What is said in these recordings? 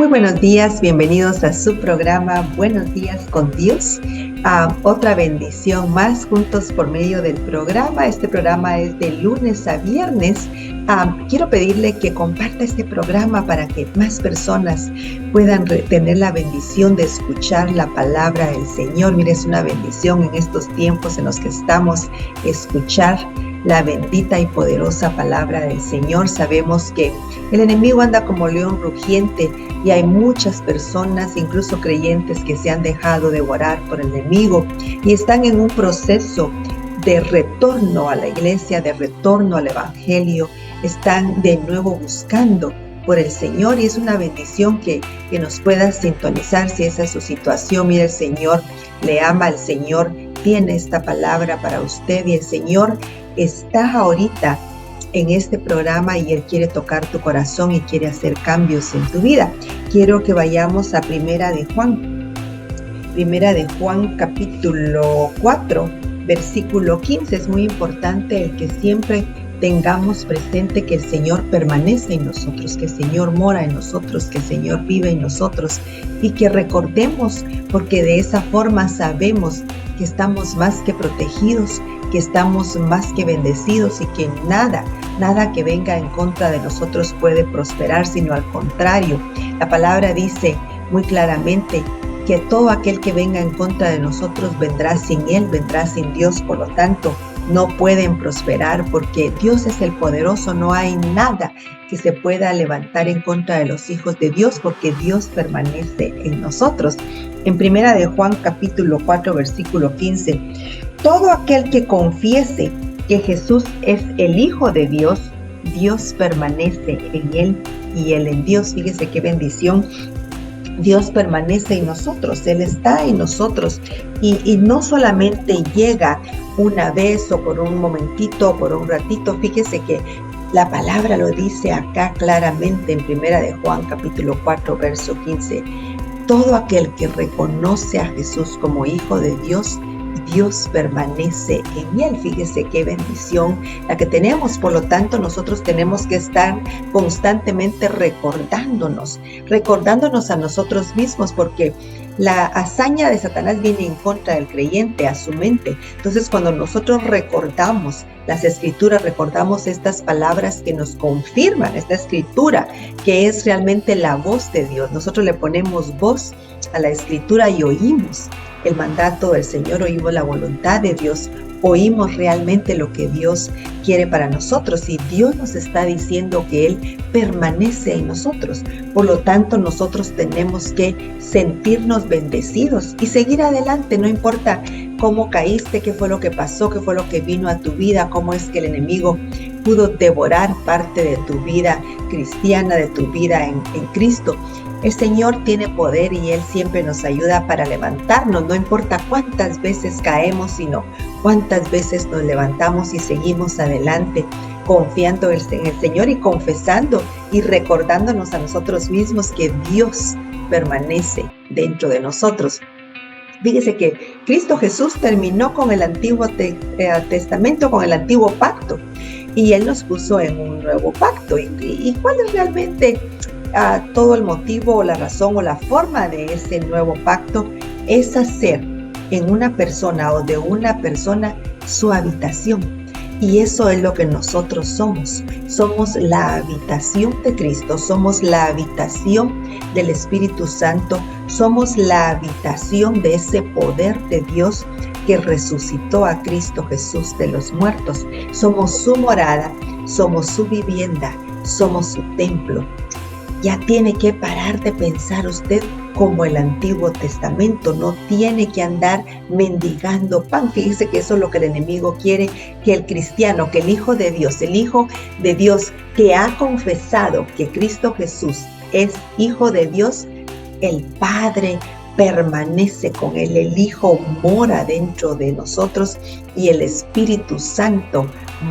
Muy buenos días, bienvenidos a su programa Buenos Días con Dios. Otra bendición más juntos por medio del programa. Este programa es de lunes a viernes. Quiero pedirle que comparta este programa para que más personas puedan tener la bendición de escuchar la palabra del Señor. Mire, es una bendición en estos tiempos en los que estamos escuchar la bendita y poderosa palabra del Señor. Sabemos que el enemigo anda como león rugiente y hay muchas personas, incluso creyentes, que se han dejado devorar por el enemigo y están en un proceso de retorno a la iglesia, de retorno al evangelio. Están de nuevo buscando por el Señor y es una bendición que nos pueda sintonizar si esa es su situación. Mire, el Señor le ama, el Señor tiene esta palabra para usted y el Señor está ahorita en este programa y Él quiere tocar tu corazón y quiere hacer cambios en tu vida. Quiero que vayamos a Primera de Juan capítulo 4, versículo 15. Es muy importante el que siempre tengamos presente que el Señor permanece en nosotros, que el Señor mora en nosotros, que el Señor vive en nosotros y que recordemos, porque de esa forma sabemos que estamos más que protegidos, que estamos más que bendecidos y que nada que venga en contra de nosotros puede prosperar, sino al contrario. La palabra dice muy claramente que todo aquel que venga en contra de nosotros vendrá sin Él, vendrá sin Dios. Por lo tanto, no pueden prosperar porque Dios es el poderoso. No hay nada que se pueda levantar en contra de los hijos de Dios porque Dios permanece en nosotros. En Primera de Juan capítulo 4 versículo 15, todo aquel que confiese que Jesús es el Hijo de Dios, Dios permanece en Él y Él en Dios. Fíjese qué bendición. Dios permanece en nosotros, Él está en nosotros y no solamente llega una vez o por un momentito o por un ratito. Fíjese que la palabra lo dice acá claramente en Primera de Juan capítulo 4 verso 15. Todo aquel que reconoce a Jesús como Hijo de Dios, Dios permanece en Él. Fíjese qué bendición la que tenemos. Por lo tanto, nosotros tenemos que estar constantemente recordándonos a nosotros mismos, porque la hazaña de Satanás viene en contra del creyente, a su mente. Entonces, cuando nosotros recordamos las escrituras, recordamos estas palabras que nos confirman, esta escritura que es realmente la voz de Dios. Nosotros le ponemos voz a la escritura y oímos el mandato del Señor, oímos la voluntad de Dios, oímos realmente lo que Dios quiere para nosotros y Dios nos está diciendo que Él permanece en nosotros. Por lo tanto, nosotros tenemos que sentirnos bendecidos y seguir adelante, no importa cómo caíste, qué fue lo que pasó, qué fue lo que vino a tu vida, cómo es que el enemigo pudo devorar parte de tu vida cristiana, de tu vida en Cristo. El Señor tiene poder y Él siempre nos ayuda para levantarnos. No importa cuántas veces caemos, sino cuántas veces nos levantamos y seguimos adelante, confiando en el Señor y confesando y recordándonos a nosotros mismos que Dios permanece dentro de nosotros. Fíjese que Cristo Jesús terminó con el Antiguo Testamento, con el Antiguo Pacto, y Él nos puso en un nuevo pacto. ¿Y cuál es realmente todo el motivo o la razón o la forma de ese nuevo pacto? Es hacer en una persona o de una persona su habitación. Y eso es lo que nosotros somos. Somos la habitación de Cristo, somos la habitación del Espíritu Santo, somos la habitación de ese poder de Dios que resucitó a Cristo Jesús de los muertos. Somos su morada, somos su vivienda, somos su templo. Ya tiene que parar de pensar usted como el Antiguo Testamento. No tiene que andar mendigando pan. Fíjese que eso es lo que el enemigo quiere, que el cristiano, que el Hijo de Dios que ha confesado que Cristo Jesús es Hijo de Dios, el Padre permanece con Él, el Hijo mora dentro de nosotros y el Espíritu Santo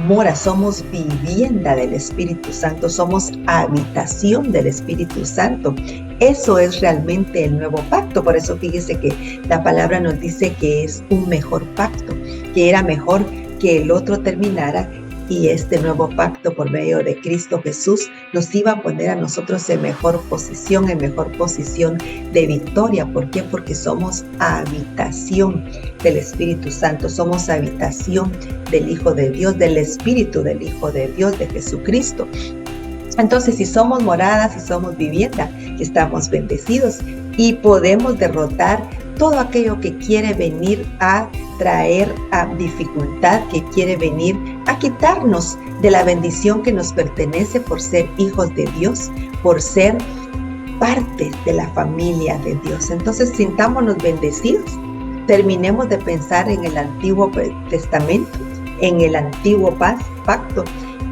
mora. Somos vivienda del Espíritu Santo, somos habitación del Espíritu Santo. Eso es realmente el nuevo pacto. Por eso fíjese que la palabra nos dice que es un mejor pacto, que era mejor que el otro terminara y este nuevo pacto por medio de Cristo Jesús nos iba a poner a nosotros en mejor posición de victoria. ¿Por qué? Porque somos habitación del Espíritu Santo, somos habitación del Hijo de Dios, del Espíritu del Hijo de Dios, de Jesucristo. Entonces, si somos morada, si somos vivienda, estamos bendecidos y podemos derrotar todo aquello que quiere venir a traer a dificultad, que quiere venir a quitarnos de la bendición que nos pertenece por ser hijos de Dios, por ser parte de la familia de Dios. Entonces, sintámonos bendecidos. Terminemos de pensar en el Antiguo Testamento, en el Antiguo Pacto,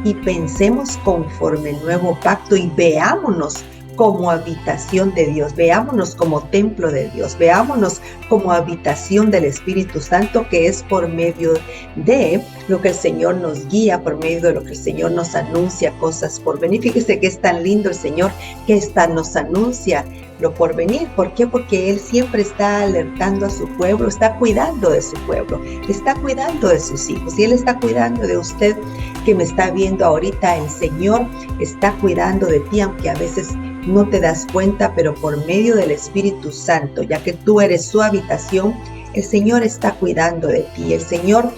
y pensemos conforme el Nuevo Pacto y veámonos como habitación de Dios, veámonos como templo de Dios, veámonos como habitación del Espíritu Santo, que es por medio de lo que el Señor nos guía, por medio de lo que el Señor nos anuncia cosas por venir. Fíjese que es tan lindo el Señor que nos anuncia lo por venir. ¿Por qué? Porque Él siempre está alertando a su pueblo, está cuidando de su pueblo, está cuidando de sus hijos, y Él está cuidando de usted que me está viendo ahorita. El Señor está cuidando de ti, aunque a veces no te das cuenta, pero por medio del Espíritu Santo, ya que tú eres su habitación, el Señor está cuidando de ti. El Señor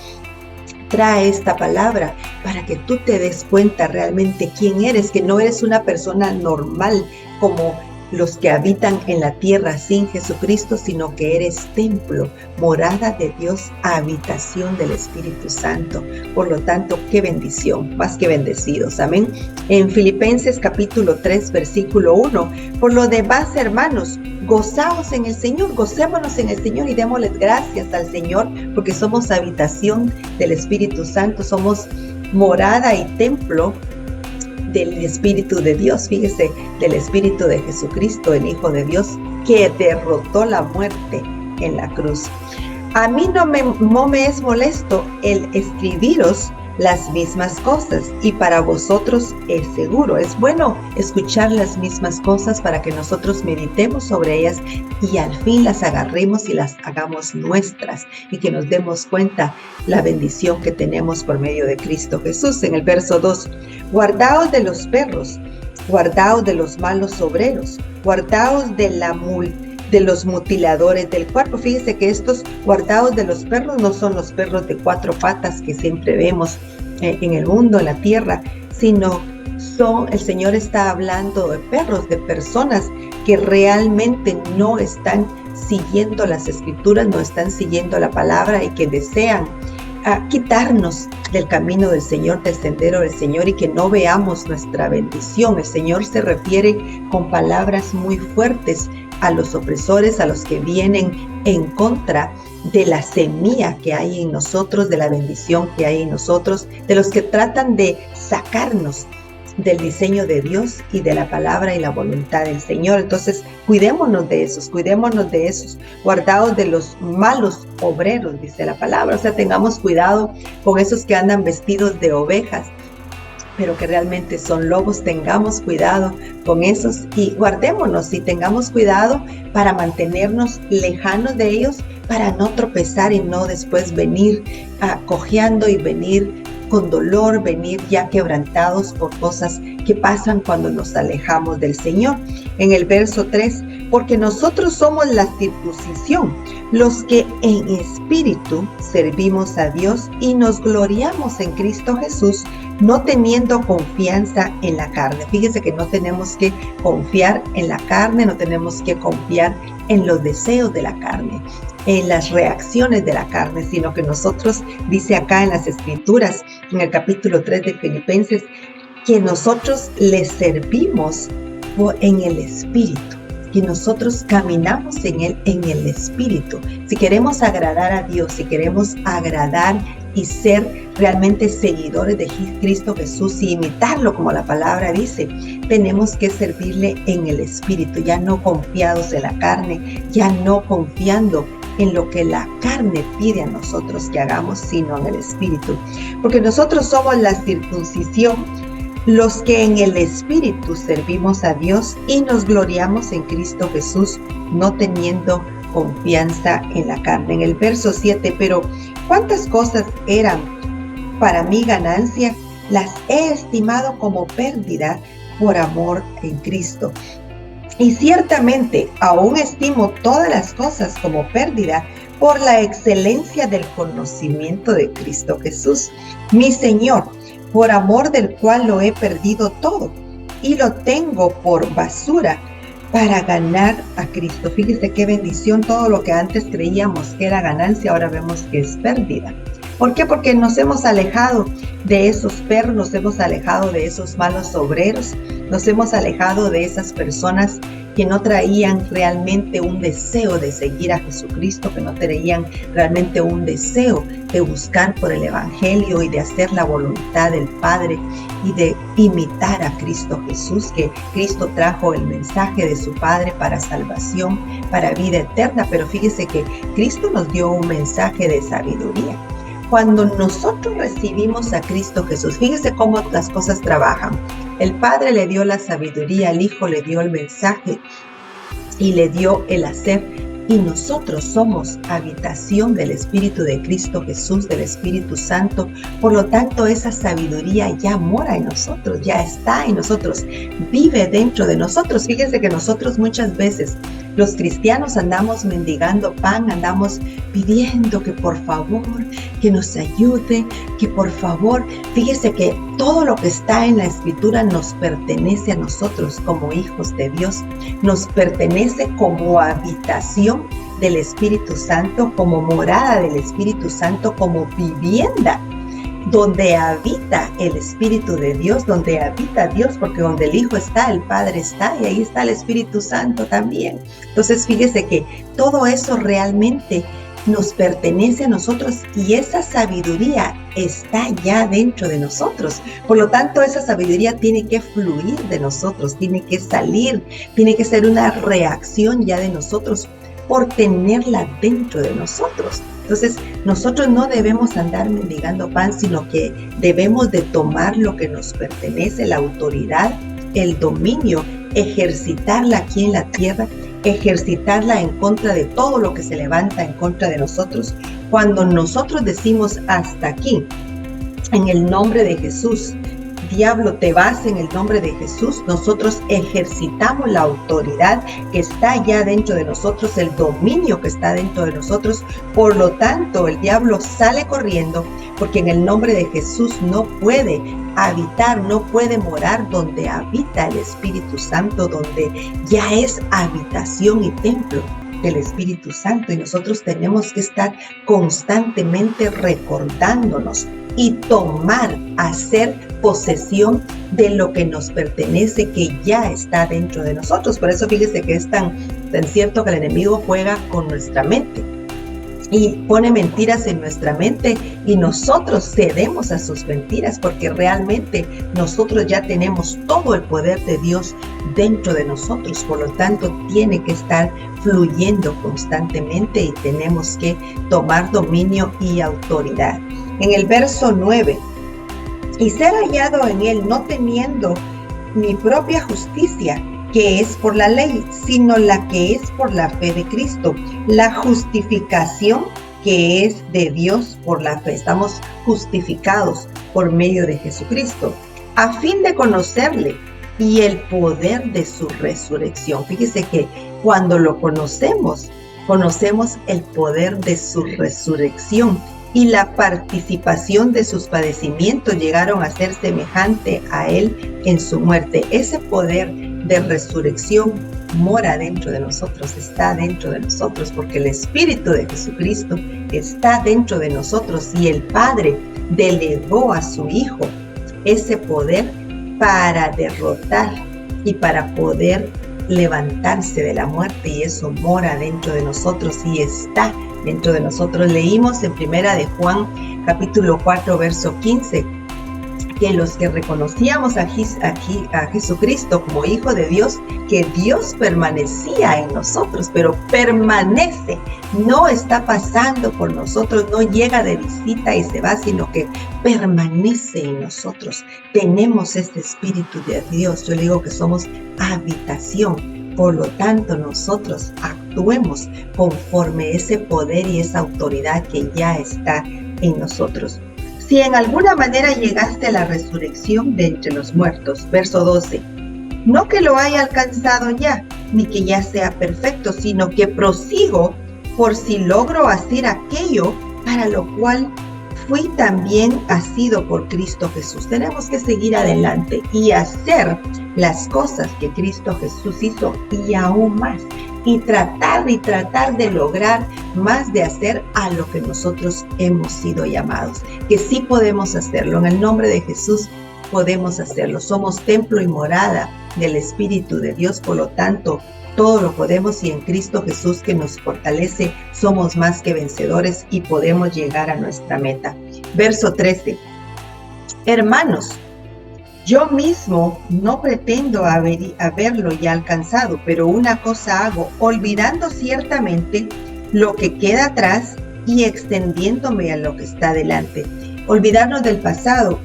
trae esta palabra para que tú te des cuenta realmente quién eres, que no eres una persona normal como los que habitan en la tierra sin Jesucristo, sino que eres templo, morada de Dios, habitación del Espíritu Santo. Por lo tanto, qué bendición, más que bendecidos. Amén. En Filipenses capítulo 3, versículo 1, por lo demás, hermanos, gozaos en el Señor, gocémonos en el Señor y démosles gracias al Señor, porque somos habitación del Espíritu Santo, somos morada y templo del Espíritu de Dios. Fíjese, del Espíritu de Jesucristo, el Hijo de Dios, que derrotó la muerte en la cruz. A mí no me es molesto el escribiros las mismas cosas, y para vosotros es seguro. Es bueno escuchar las mismas cosas para que nosotros meditemos sobre ellas y al fin las agarremos y las hagamos nuestras, y que nos demos cuenta la bendición que tenemos por medio de Cristo Jesús. En el verso 2, guardaos de los perros, guardaos de los malos obreros, guardaos de los mutiladores del cuerpo. Fíjese que estos guardados de los perros no son los perros de cuatro patas que siempre vemos en el mundo, en la tierra, sino el Señor está hablando de perros, de personas que realmente no están siguiendo las Escrituras, no están siguiendo la palabra y que desean quitarnos del camino del Señor, del sendero del Señor, y que no veamos nuestra bendición. El Señor se refiere con palabras muy fuertes a los opresores, a los que vienen en contra de la semilla que hay en nosotros, de la bendición que hay en nosotros, de los que tratan de sacarnos del diseño de Dios y de la palabra y la voluntad del Señor. Entonces, cuidémonos de esos, guardaos de los malos obreros, dice la palabra. O sea, tengamos cuidado con esos que andan vestidos de ovejas, pero que realmente son lobos. Tengamos cuidado con esos y guardémonos y tengamos cuidado para mantenernos lejanos de ellos, para no tropezar y no después venir cojeando y venir con dolor, venir ya quebrantados por cosas que pasan cuando nos alejamos del Señor. En el verso 3, porque nosotros somos la circuncisión, los que en espíritu servimos a Dios y nos gloriamos en Cristo Jesús, no teniendo confianza en la carne. Fíjese que no tenemos que confiar en la carne, no tenemos que confiar en los deseos de la carne, en las reacciones de la carne, sino que nosotros, dice acá en las Escrituras, en el capítulo 3 de Filipenses, que nosotros les servimos en el Espíritu, que nosotros caminamos en el Espíritu. Si queremos agradar a Dios, si queremos agradar y ser realmente seguidores de Cristo Jesús y imitarlo como la palabra dice, tenemos que servirle en el Espíritu, ya no confiados en la carne, ya no confiando en lo que la carne pide a nosotros que hagamos, sino en el Espíritu. Porque nosotros somos la circuncisión, los que en el Espíritu servimos a Dios y nos gloriamos en Cristo Jesús, no teniendo confianza en la carne. En el verso 7, pero ¿cuántas cosas eran para mi ganancia las he estimado como pérdida por amor en Cristo. Y ciertamente aún estimo todas las cosas como pérdida por la excelencia del conocimiento de Cristo Jesús, mi Señor, por amor del cual lo he perdido todo y lo tengo por basura para ganar a Cristo. Fíjese qué bendición, todo lo que antes creíamos que era ganancia, ahora vemos que es pérdida. ¿Por qué? Porque nos hemos alejado de esos perros, nos hemos alejado de esos malos obreros, nos hemos alejado de esas personas que no traían realmente un deseo de seguir a Jesucristo, que no traían realmente un deseo de buscar por el Evangelio y de hacer la voluntad del Padre y de imitar a Cristo Jesús, que Cristo trajo el mensaje de su Padre para salvación, para vida eterna. Pero fíjese que Cristo nos dio un mensaje de sabiduría. Cuando nosotros recibimos a Cristo Jesús, fíjese cómo las cosas trabajan. El Padre le dio la sabiduría, el Hijo le dio el mensaje y le dio el hacer. Y nosotros somos habitación del Espíritu de Cristo Jesús, del Espíritu Santo. Por lo tanto, esa sabiduría ya mora en nosotros, ya está en nosotros, vive dentro de nosotros. Fíjese que nosotros muchas veces, los cristianos, andamos mendigando pan, andamos pidiendo que por favor, que nos ayude, que por favor. Fíjese que todo lo que está en la Escritura nos pertenece a nosotros como hijos de Dios, nos pertenece como habitación del Espíritu Santo, como morada del Espíritu Santo, como vivienda donde habita el Espíritu de Dios, donde habita Dios, porque donde el Hijo está, el Padre está, y ahí está el Espíritu Santo también. Entonces fíjese que todo eso realmente nos pertenece a nosotros y esa sabiduría está ya dentro de nosotros. Por lo tanto, esa sabiduría tiene que fluir de nosotros, tiene que salir, tiene que ser una reacción ya de nosotros por tenerla dentro de nosotros. Entonces, nosotros no debemos andar mendigando pan, sino que debemos de tomar lo que nos pertenece, la autoridad, el dominio, ejercitarla aquí en la tierra, ejercitarla en contra de todo lo que se levanta en contra de nosotros. Cuando nosotros decimos hasta aquí, en el nombre de Jesús, diablo, te vas en el nombre de Jesús, nosotros ejercitamos la autoridad que está ya dentro de nosotros, el dominio que está dentro de nosotros. Por lo tanto, el diablo sale corriendo, porque en el nombre de Jesús no puede habitar, no puede morar donde habita el Espíritu Santo, donde ya es habitación y templo del Espíritu Santo. Y nosotros tenemos que estar constantemente recordándonos y hacer posesión de lo que nos pertenece, que ya está dentro de nosotros. Por eso fíjese que es tan cierto que el enemigo juega con nuestra mente y pone mentiras en nuestra mente, y nosotros cedemos a sus mentiras, porque realmente nosotros ya tenemos todo el poder de Dios dentro de nosotros. Por lo tanto, tiene que estar fluyendo constantemente y tenemos que tomar dominio y autoridad. En el verso 9, y ser hallado en él, no teniendo mi propia justicia, que es por la ley, sino la que es por la fe de Cristo, la justificación que es de Dios por la fe. Estamos justificados por medio de Jesucristo, a fin de conocerle y el poder de su resurrección. Fíjese que cuando lo conocemos el poder de su resurrección y la participación de sus padecimientos. Llegaron a ser semejante a él en su muerte. Ese poder de resurrección mora dentro de nosotros, está dentro de nosotros, porque el Espíritu de Jesucristo está dentro de nosotros, y el Padre delegó a su Hijo ese poder para derrotar y para poder levantarse de la muerte, y eso mora dentro de nosotros y está dentro de nosotros. Leímos en Primera de Juan, capítulo 4, verso 15, que los que reconocíamos a Jesucristo como Hijo de Dios, que Dios permanecía en nosotros, pero permanece, no está pasando por nosotros, no llega de visita y se va, sino que permanece en nosotros. Tenemos este Espíritu de Dios. Yo le digo que somos habitación. Por lo tanto, nosotros actuemos conforme ese poder y esa autoridad que ya está en nosotros. si en alguna manera llegaste a la resurrección de entre los muertos. Verso 12. No que lo haya alcanzado ya, ni que ya sea perfecto, sino que prosigo por si logro hacer aquello para lo cual fui también asido por Cristo Jesús. Tenemos que seguir adelante y hacer las cosas que Cristo Jesús hizo y aún más. Y tratar de lograr más de hacer a lo que nosotros hemos sido llamados. Que sí podemos hacerlo. En el nombre de Jesús podemos hacerlo. Somos templo y morada del Espíritu de Dios. Por lo tanto, todo lo podemos y en Cristo Jesús que nos fortalece, somos más que vencedores y podemos llegar a nuestra meta. Verso 13. Hermanos, yo mismo no pretendo haberlo ya alcanzado, pero una cosa hago, olvidando ciertamente lo que queda atrás y extendiéndome a lo que está delante. Olvidarnos del pasado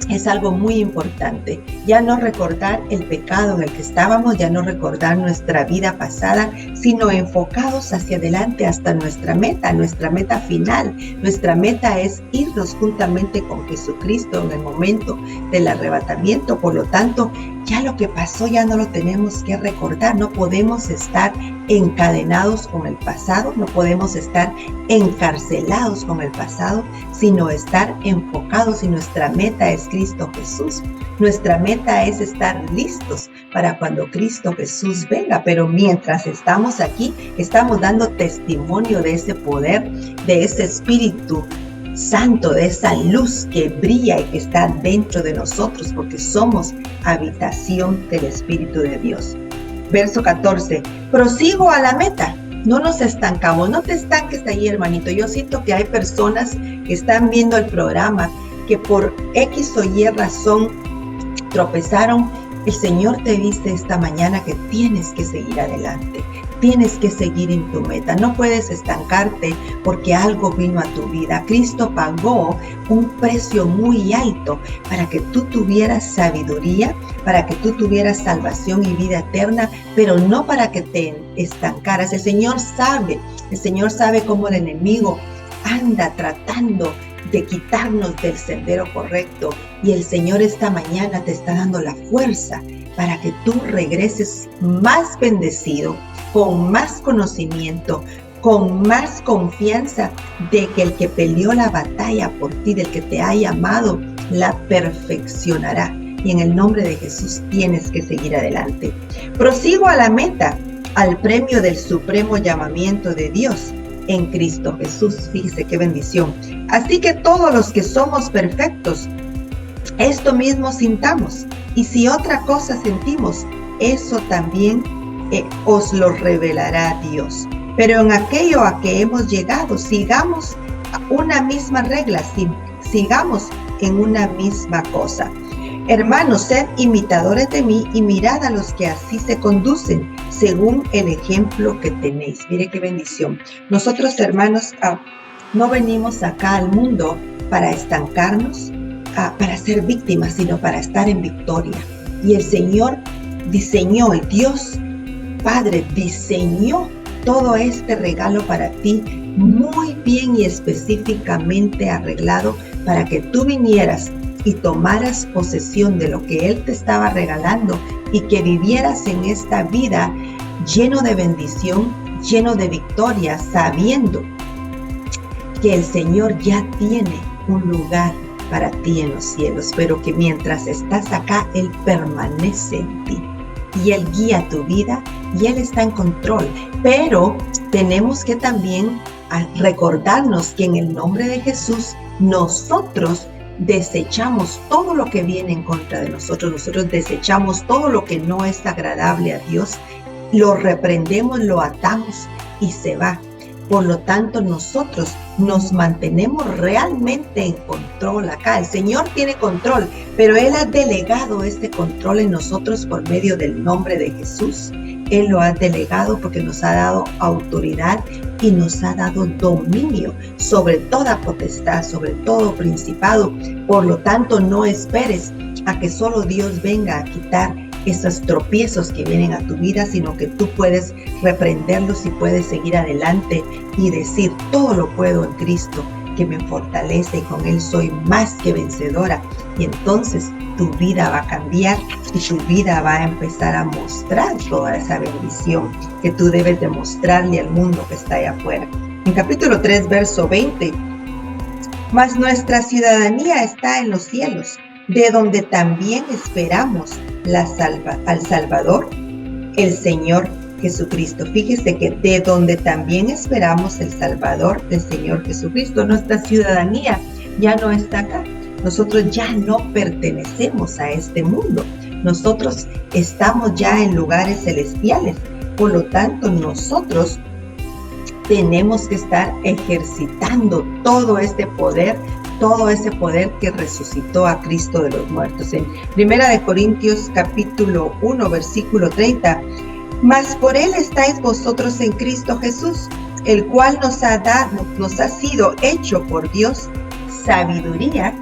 es algo muy importante. Ya no recordar el pecado en el que estábamos, ya no recordar nuestra vida pasada, sino enfocados hacia adelante hasta nuestra meta final. Nuestra meta es irnos juntamente con Jesucristo en el momento del arrebatamiento. Por lo tanto, ya lo que pasó ya no lo tenemos que recordar. No podemos estar encadenados con el pasado, no podemos estar encarcelados con el pasado, sino estar enfocados y nuestra meta es Cristo Jesús. Nuestra meta es estar listos para cuando Cristo Jesús venga, pero mientras estamos aquí, estamos dando testimonio de ese poder, de ese Espíritu Santo, de esa luz que brilla y que está dentro de nosotros, porque somos habitación del Espíritu de Dios. Verso 14, prosigo a la meta. No nos estancamos, no te estanques ahí, hermanito. Yo siento que hay personas que están viendo el programa que por X o Y razón tropezaron. El Señor te dice esta mañana que tienes que seguir adelante, tienes que seguir en tu meta, no puedes estancarte porque algo vino a tu vida. Cristo pagó un precio muy alto para que tú tuvieras sabiduría, para que tú tuvieras salvación y vida eterna, pero no para que te estancaras. El Señor sabe cómo el enemigo anda tratando de quitarnos del sendero correcto, y el Señor esta mañana te está dando la fuerza para que tú regreses más bendecido, con más conocimiento, con más confianza de que el que peleó la batalla por ti, del que te ha llamado, la perfeccionará. Y en el nombre de Jesús tienes que seguir adelante. Prosigo a la meta, al premio del supremo llamamiento de Dios en Cristo Jesús. Fíjese qué bendición. Así que todos los que somos perfectos, esto mismo sintamos. Y si otra cosa sentimos, eso también os lo revelará Dios. Pero en aquello a que hemos llegado, sigamos una misma regla, sigamos en una misma cosa. Hermanos, sed imitadores de mí y mirad a los que así se conducen, según el ejemplo que tenéis. Mire qué bendición. Nosotros, hermanos, no venimos acá al mundo para estancarnos, para ser víctimas, sino para estar en victoria. Y el Señor diseñó, el Dios Padre diseñó todo este regalo para ti, muy bien y específicamente arreglado para que tú vinieras y tomaras posesión de lo que Él te estaba regalando y que vivieras en esta vida lleno de bendición, lleno de victoria, sabiendo que el Señor ya tiene un lugar para ti en los cielos, pero que mientras estás acá, Él permanece en ti y Él guía tu vida y Él está en control. Pero tenemos que también recordarnos que en el nombre de Jesús nosotros desechamos todo lo que viene en contra de nosotros. Nosotros desechamos todo lo que no es agradable a Dios, lo reprendemos, lo atamos y se va. Por lo tanto, nosotros nos mantenemos realmente en control acá. El Señor tiene control, pero Él ha delegado este control en nosotros por medio del nombre de Jesús. Él lo ha delegado porque nos ha dado autoridad y nos ha dado dominio sobre toda potestad, sobre todo principado. Por lo tanto, no esperes a que solo Dios venga a quitar esos tropiezos que vienen a tu vida, sino que tú puedes reprenderlos y puedes seguir adelante y decir: todo lo puedo en Cristo que me fortalece y con Él soy más que vencedora. Y entonces tu vida va a cambiar y tu vida va a empezar a mostrar toda esa bendición que tú debes demostrarle al mundo que está allá afuera. En capítulo 3, verso 20, mas nuestra ciudadanía está en los cielos, de donde también esperamos al Salvador, el Señor Jesucristo. Fíjese que de donde también esperamos el Salvador, del Señor Jesucristo. Nuestra ciudadanía ya no está acá. Nosotros ya no pertenecemos a este mundo. Nosotros estamos ya en lugares celestiales. Por lo tanto, nosotros tenemos que estar ejercitando todo ese poder que resucitó a Cristo de los muertos. En 1 Corintios capítulo 1, versículo 30, mas por Él estáis vosotros en Cristo Jesús, el cual nos ha sido hecho por Dios sabiduría,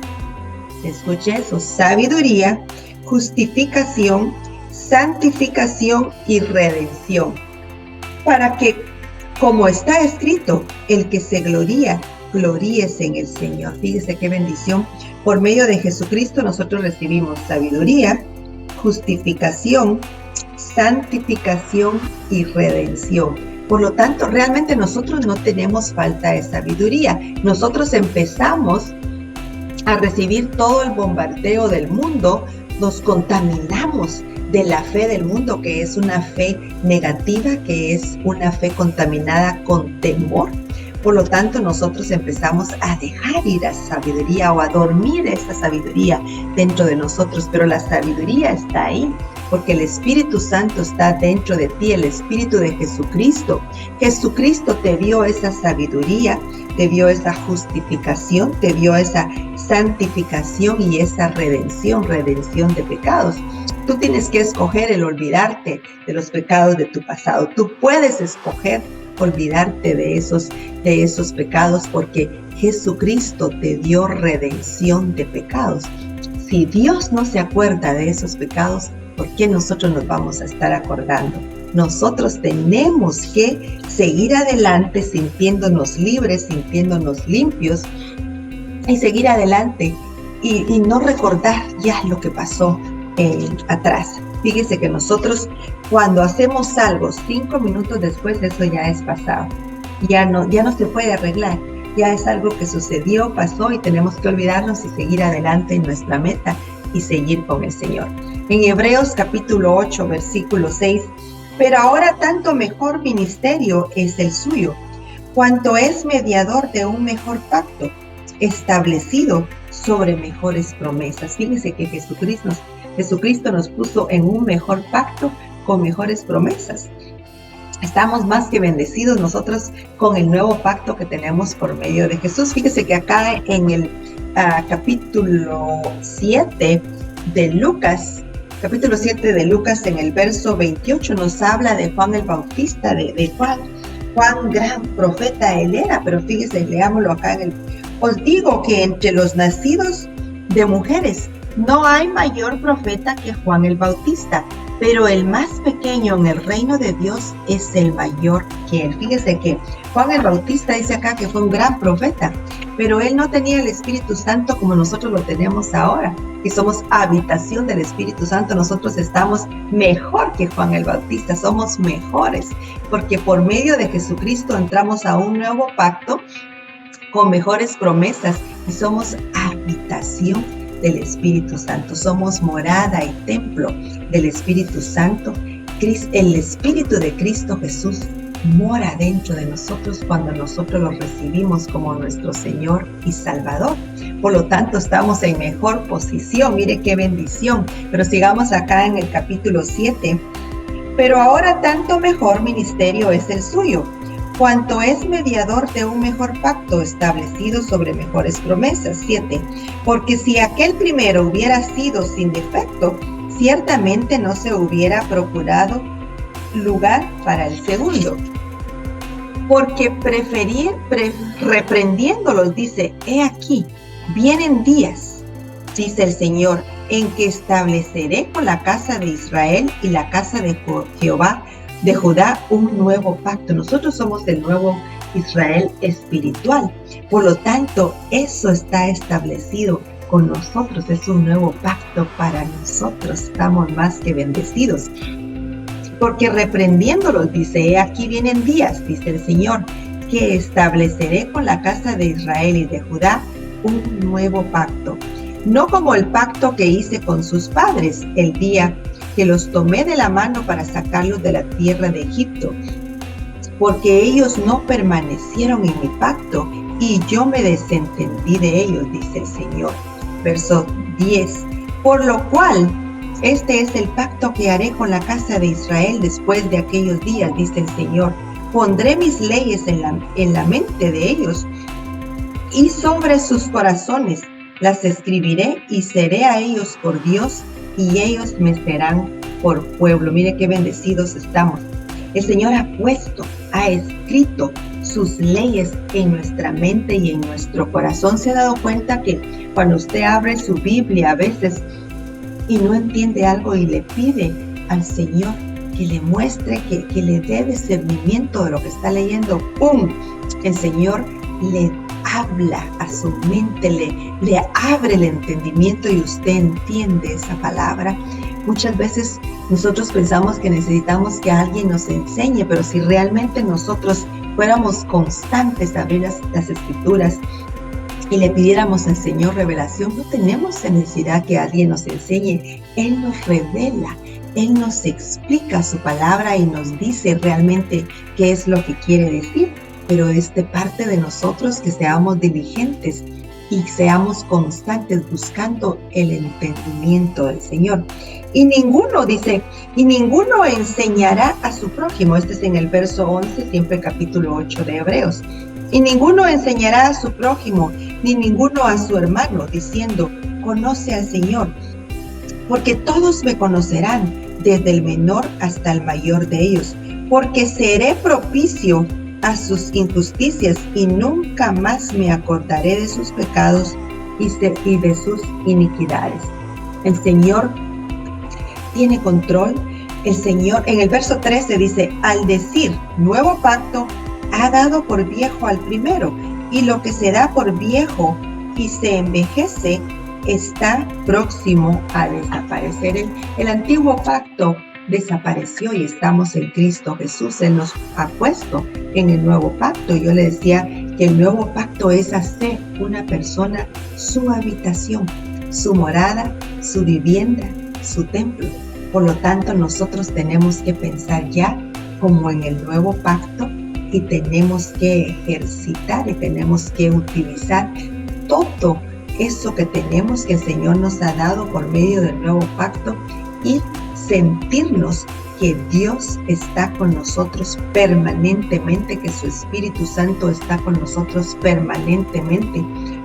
escuche eso, sabiduría, justificación, santificación y redención, para que, como está escrito, el que se gloríe en el Señor. Fíjese qué bendición. Por medio de Jesucristo nosotros recibimos sabiduría, justificación, santificación y redención. Por lo tanto, realmente nosotros no tenemos falta de sabiduría. Nosotros empezamos a recibir todo el bombardeo del mundo, nos contaminamos de la fe del mundo, que es una fe negativa, que es una fe contaminada con temor. Por lo tanto, nosotros empezamos a dejar ir a sabiduría o a dormir esa sabiduría dentro de nosotros, pero la sabiduría está ahí, porque el Espíritu Santo está dentro de ti, el Espíritu de Jesucristo. Jesucristo te dio esa sabiduría, te dio esa justificación, te dio esa santificación y esa redención de pecados. Tú tienes que escoger el olvidarte de los pecados de tu pasado. Tú puedes escoger olvidarte de esos pecados, porque Jesucristo te dio redención de pecados. Si Dios no se acuerda de esos pecados, ¿por qué nosotros nos vamos a estar acordando? Nosotros tenemos que seguir adelante sintiéndonos libres, sintiéndonos limpios, y seguir adelante y no recordar ya lo que pasó atrás. Fíjese que nosotros, cuando hacemos algo 5 minutos después, eso ya es pasado. Ya no se puede arreglar. Ya es algo que sucedió, pasó, y tenemos que olvidarnos y seguir adelante en nuestra meta y seguir con el Señor. En Hebreos capítulo 8, versículo 6, pero ahora tanto mejor ministerio es el suyo, cuanto es mediador de un mejor pacto, establecido sobre mejores promesas. Fíjese que Jesucristo nos puso en un mejor pacto con mejores promesas. Estamos más que bendecidos nosotros con el nuevo pacto que tenemos por medio de Jesús. Fíjese que acá en el capítulo 7 de Lucas, en el verso 28, nos habla de Juan el Bautista, de Juan gran profeta él era, pero fíjese, leámoslo acá os digo que entre los nacidos de mujeres no hay mayor profeta que Juan el Bautista, pero el más pequeño en el reino de Dios es el mayor que él. Fíjese que Juan el Bautista dice acá que fue un gran profeta, pero él no tenía el Espíritu Santo como nosotros lo tenemos ahora, y somos habitación del Espíritu Santo. Nosotros estamos mejor que Juan el Bautista, somos mejores, porque por medio de Jesucristo entramos a un nuevo pacto con mejores promesas, y somos habitación del Espíritu Santo, somos morada y templo del Espíritu Santo. El Espíritu de Cristo Jesús mora dentro de nosotros cuando nosotros lo recibimos como nuestro Señor y Salvador. Por lo tanto, estamos en mejor posición. Mire qué bendición. Pero sigamos acá en el capítulo 7. Pero ahora tanto mejor ministerio es el suyo, cuanto es mediador de un mejor pacto establecido sobre mejores promesas. 7. Porque si aquel primero hubiera sido sin defecto, ciertamente no se hubiera procurado lugar para el segundo. Porque reprendiéndolos dice, he aquí, vienen días, dice el Señor, en que estableceré con la casa de Israel y la casa de Jehová de Judá un nuevo pacto. Nosotros somos el nuevo Israel espiritual. Por lo tanto, eso está establecido con nosotros, es un nuevo pacto para nosotros, estamos más que bendecidos. Porque reprendiéndolos, dice, aquí vienen días, dice el Señor, que estableceré con la casa de Israel y de Judá un nuevo pacto. No como el pacto que hice con sus padres el día que los tomé de la mano para sacarlos de la tierra de Egipto, porque ellos no permanecieron en mi pacto y yo me desentendí de ellos, dice el Señor. Verso 10. Por lo cual, este es el pacto que haré con la casa de Israel después de aquellos días, dice el Señor. Pondré mis leyes en la mente de ellos y sobre sus corazones las escribiré y seré a ellos por Dios y ellos me serán por pueblo. Mire qué bendecidos estamos. El Señor ha escrito sus leyes en nuestra mente y en nuestro corazón. ¿Se ha dado cuenta que cuando usted abre su Biblia a veces y no entiende algo y le pide al Señor que le muestre, que le dé discernimiento de lo que está leyendo, ¡pum!, el Señor le habla a su mente, le abre el entendimiento y usted entiende esa palabra? Muchas veces nosotros pensamos que necesitamos que alguien nos enseñe, pero si realmente nosotros fuéramos constantes a abrir las escrituras y le pidiéramos al Señor revelación, no tenemos necesidad que alguien nos enseñe. Él nos revela, Él nos explica su palabra y nos dice realmente qué es lo que quiere decir. Pero es de parte de nosotros que seamos diligentes y seamos constantes buscando el entendimiento del Señor. Y ninguno enseñará a su prójimo. Este es en el verso 11, siempre capítulo 8 de Hebreos. Y ninguno enseñará a su prójimo, ni ninguno a su hermano, diciendo, conoce al Señor, porque todos me conocerán, desde el menor hasta el mayor de ellos, porque seré propicio a sus injusticias y nunca más me acordaré de sus pecados y de sus iniquidades. El Señor tiene control. El Señor, en el verso 13 dice, al decir nuevo pacto, ha dado por viejo al primero, y lo que se da por viejo y se envejece está próximo a desaparecer. El antiguo pacto desapareció y estamos en Cristo Jesús. Él nos ha puesto en el nuevo pacto. Yo le decía que el nuevo pacto es hacer una persona su habitación, su morada, su vivienda, su templo. Por lo tanto, nosotros tenemos que pensar ya como en el nuevo pacto y tenemos que ejercitar y tenemos que utilizar todo eso que tenemos, que el Señor nos ha dado por medio del nuevo pacto, y sentirnos que Dios está con nosotros permanentemente, que su Espíritu Santo está con nosotros permanentemente.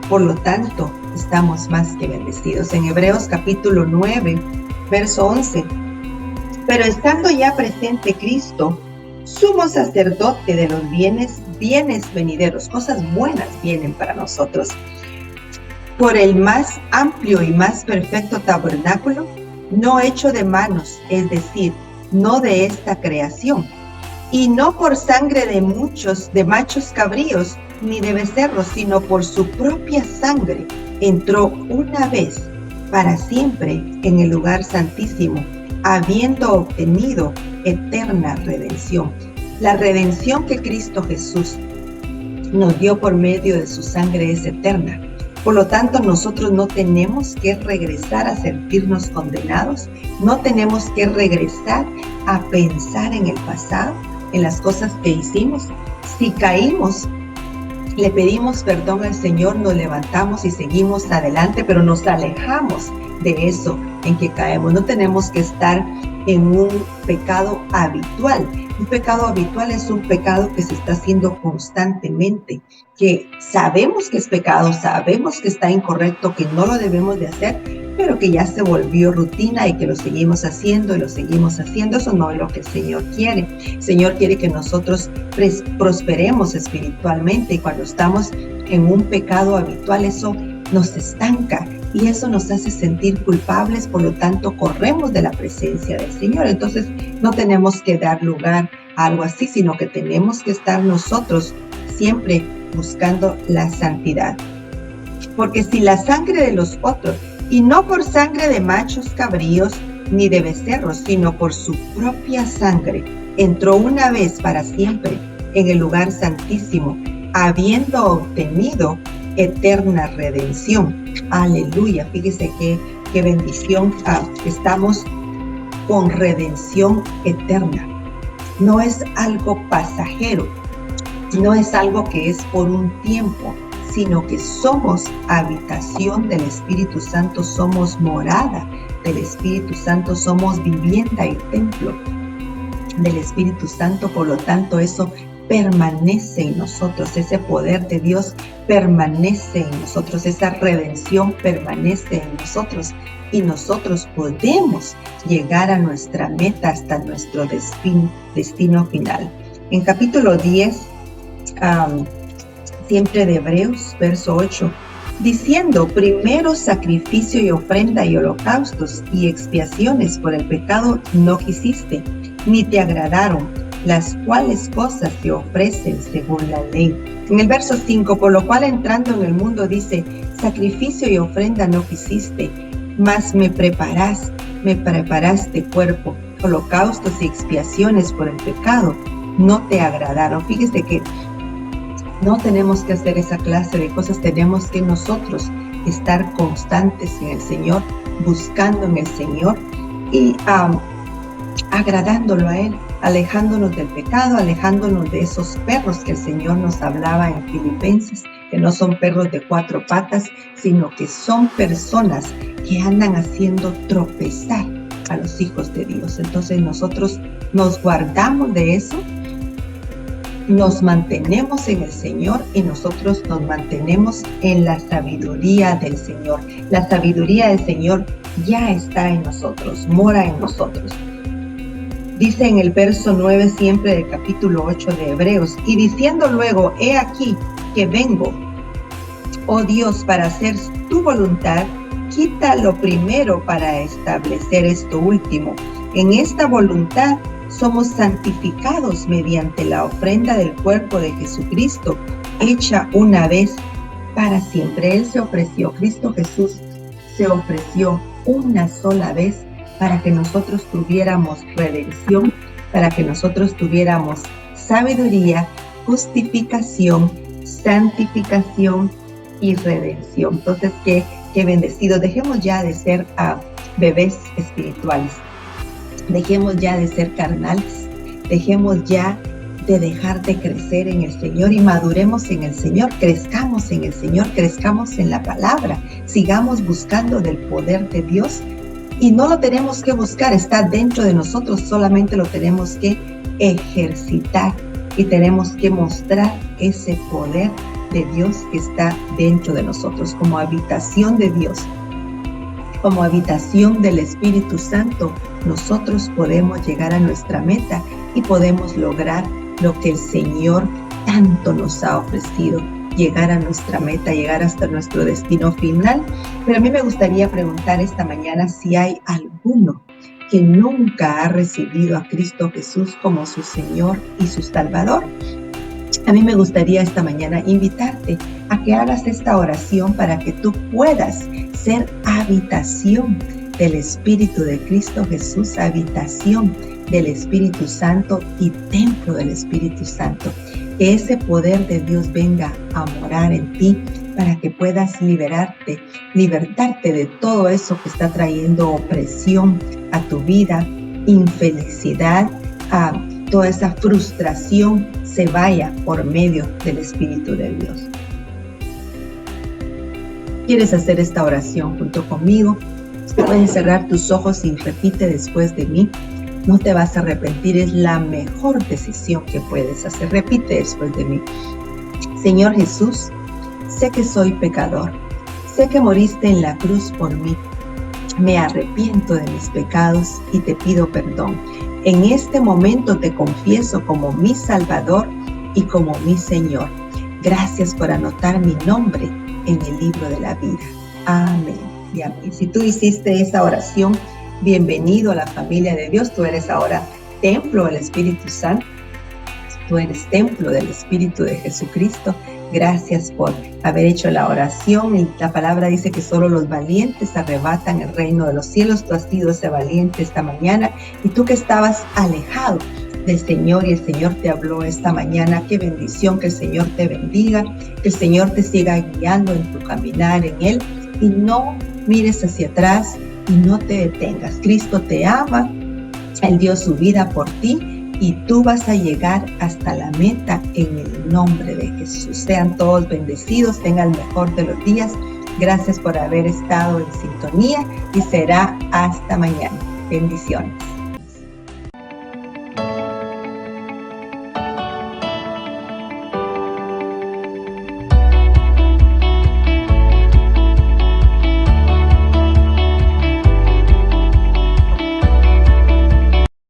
Por lo tanto, estamos más que bendecidos. En Hebreos capítulo 9, verso 11. Pero estando ya presente Cristo, sumo sacerdote de los bienes venideros, cosas buenas vienen para nosotros, por el más amplio y más perfecto tabernáculo, no hecho de manos, es decir, no de esta creación, y no por sangre de machos cabríos, ni de becerros, sino por su propia sangre, entró una vez para siempre en el lugar santísimo, habiendo obtenido eterna redención. La redención que Cristo Jesús nos dio por medio de su sangre es eterna. Por lo tanto, nosotros no tenemos que regresar a sentirnos condenados, no tenemos que regresar a pensar en el pasado, en las cosas que hicimos. Si caímos, le pedimos perdón al Señor, nos levantamos y seguimos adelante, pero nos alejamos de eso en que caemos. No tenemos que estar en un pecado habitual. Un pecado habitual es un pecado que se está haciendo constantemente, que sabemos que es pecado, sabemos que está incorrecto, que no lo debemos de hacer, pero que ya se volvió rutina y que lo seguimos haciendo y lo seguimos haciendo. Eso no es lo que el Señor quiere. El Señor quiere que nosotros prosperemos espiritualmente, y cuando estamos en un pecado habitual, eso nos estanca y eso nos hace sentir culpables. Por lo tanto, corremos de la presencia del Señor. Entonces, no tenemos que dar lugar a algo así, sino que tenemos que estar nosotros siempre buscando la santidad. Porque si la sangre de los otros, y no por sangre de machos cabríos ni de becerros, sino por su propia sangre, entró una vez para siempre en el lugar santísimo, habiendo obtenido eterna redención. Aleluya, fíjese qué bendición. Estamos con redención eterna. No es algo pasajero, no es algo que es por un tiempo, sino que somos habitación del Espíritu Santo, somos morada del Espíritu Santo, somos vivienda y templo del Espíritu Santo. Por lo tanto, eso permanece en nosotros, ese poder de Dios permanece en nosotros, esa redención permanece en nosotros, y nosotros podemos llegar a nuestra meta hasta nuestro destino final. En capítulo 10, siempre de Hebreos, verso 8, diciendo: primero sacrificio y ofrenda y holocaustos y expiaciones por el pecado no quisiste, ni te agradaron, las cuales cosas te ofrecen según la ley. En el verso 5, por lo cual entrando en el mundo dice: sacrificio y ofrenda no quisiste, mas me preparaste cuerpo, holocaustos y expiaciones por el pecado no te agradaron. Fíjese que no tenemos que hacer esa clase de cosas, tenemos que nosotros estar constantes en el Señor, buscando en el Señor y agradándolo a Él, alejándonos del pecado, alejándonos de esos perros que el Señor nos hablaba en Filipenses, que no son perros de 4 patas, sino que son personas que andan haciendo tropezar a los hijos de Dios. Entonces nosotros nos guardamos de eso, nos mantenemos en el Señor y nosotros nos mantenemos en la sabiduría del Señor. La sabiduría del Señor ya está en nosotros, mora en nosotros. Dice en el verso 9 siempre del capítulo 8 de Hebreos: y diciendo luego: he aquí que vengo, oh Dios, para hacer tu voluntad, quita lo primero para establecer esto último. En esta voluntad somos santificados mediante la ofrenda del cuerpo de Jesucristo, hecha una vez para siempre. Él se ofreció, Cristo Jesús se ofreció una sola vez para que nosotros tuviéramos redención, para que nosotros tuviéramos sabiduría, justificación, santificación y redención. Entonces, qué bendecido. Dejemos ya de ser bebés espirituales. Dejemos ya de ser carnales. Dejemos ya de dejar de crecer en el Señor y maduremos en el Señor. Crezcamos en el Señor, crezcamos en la palabra. Sigamos buscando del poder de Dios. Y no lo tenemos que buscar, está dentro de nosotros, solamente lo tenemos que ejercitar y tenemos que mostrar ese poder de Dios que está dentro de nosotros, como habitación de Dios, como habitación del Espíritu Santo. Nosotros podemos llegar a nuestra meta y podemos lograr lo que el Señor tanto nos ha ofrecido, llegar a nuestra meta, llegar hasta nuestro destino final. Pero a mí me gustaría preguntar esta mañana si hay alguno que nunca ha recibido a Cristo Jesús como su Señor y su Salvador. A mí me gustaría esta mañana invitarte a que hagas esta oración para que tú puedas ser habitación del Espíritu de Cristo Jesús, habitación del Espíritu Santo y templo del Espíritu Santo. Que ese poder de Dios venga a morar en ti para que puedas libertarte de todo eso que está trayendo opresión a tu vida, infelicidad, a toda esa frustración se vaya por medio del Espíritu de Dios. ¿Quieres hacer esta oración junto conmigo? Puedes cerrar tus ojos y repite después de mí. No te vas a arrepentir, es la mejor decisión que puedes hacer. Repite después de mí. Señor Jesús, sé que soy pecador. Sé que moriste en la cruz por mí. Me arrepiento de mis pecados y te pido perdón. En este momento te confieso como mi Salvador y como mi Señor. Gracias por anotar mi nombre en el libro de la vida. Amén y amén. Si tú hiciste esa oración, bienvenido a la familia de Dios. Tú eres ahora templo del Espíritu Santo. Tú eres templo del Espíritu de Jesucristo. Gracias por haber hecho la oración. Y la palabra dice que solo los valientes arrebatan el reino de los cielos. Tú has sido ese valiente esta mañana. Y tú que estabas alejado del Señor y el Señor te habló esta mañana, qué bendición, que el Señor te bendiga, que el Señor te siga guiando en tu caminar en Él. Y no mires hacia atrás y no te detengas. Cristo te ama, Él dio su vida por ti y tú vas a llegar hasta la meta en el nombre de Jesús. Sean todos bendecidos, tengan el mejor de los días. Gracias por haber estado en sintonía y será hasta mañana. Bendiciones.